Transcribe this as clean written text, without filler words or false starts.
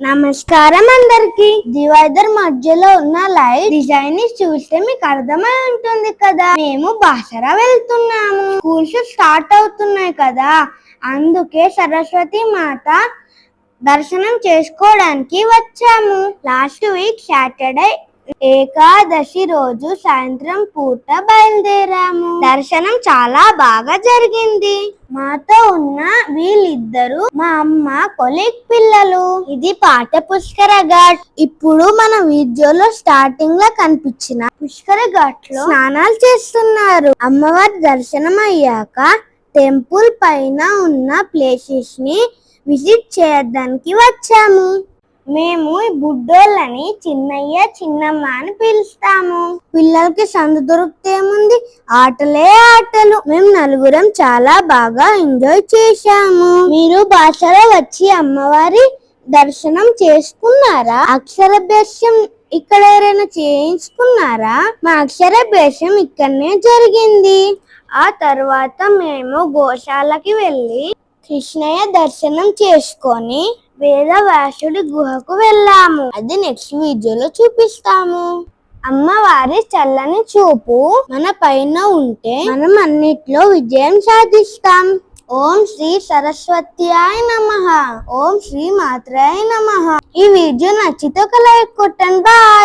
నమస్కారం అందరికి. డివైడర్ మధ్యలో ఉన్న లైట్ డిజైన్ ని చూస్తే మీకు అర్థమై ఉంటుంది కదా. మేము బాసరా వెళ్తున్నాము. స్కూల్స్ స్టార్ట్ అవుతున్నాయి కదా, అందుకే సరస్వతి మాత దర్శనం చేసుకోవడానికి వచ్చాము. లాస్ట్ వీక్ సాటర్డే ఏకాదశి రోజు సాయంత్రం పూట బయలుదేరాము. దర్శనం చాలా బాగా జరిగింది. మాతో ఉన్న వీళ్ళిద్దరు మా అమ్మ కొలీగ్ పిల్లలు. ఇది పాత పుష్కర ఘాట్. ఇప్పుడు మన వీడియోలో స్టార్టింగ్ లో కనిపించిన పుష్కర ఘాట్ లో స్నానాలు చేస్తున్నారు. అమ్మవారి దర్శనం అయ్యాక టెంపుల్ పైన ఉన్న ప్లేసెస్ ని విజిట్ చేయడానికి వచ్చాము. మేము ఈ బుడ్డోళ్ళని చిన్నయ్య చిన్నమ్మ అని పిలుస్తాము. పిల్లలకి సందు దొరికితే ఏముంది, ఆటలే ఆటలు. మేము నలుగురం చాలా బాగా ఎంజాయ్ చేశాము. మీరు బాసరా వచ్చి అమ్మవారి దర్శనం చేసుకున్నారా? అక్షరాభ్యాసం ఇక్కడ ఎవరైనా చేయించుకున్నారా? మా అక్షరాభ్యాసం ఇక్కడనే జరిగింది. ఆ తర్వాత మేము గోశాలకి వెళ్ళి కృష్ణయ్య దర్శనం చేసుకొని వేదవ్యాసుడి గుహకు వెళ్ళాము. అది నెక్స్ట్ వీడియోలో చూపిస్తాము. అమ్మవారి చల్లని చూపు మన పైన ఉంటే మనం అన్నిట్లో విజయం సాధిస్తాం. ఓం శ్రీ సరస్వత్యాయ నమః. ఓం శ్రీ మాత్రాయ నమః. ఈ వీడియో నచ్చితే ఒక లైక్ కొట్టండి. బాయ్.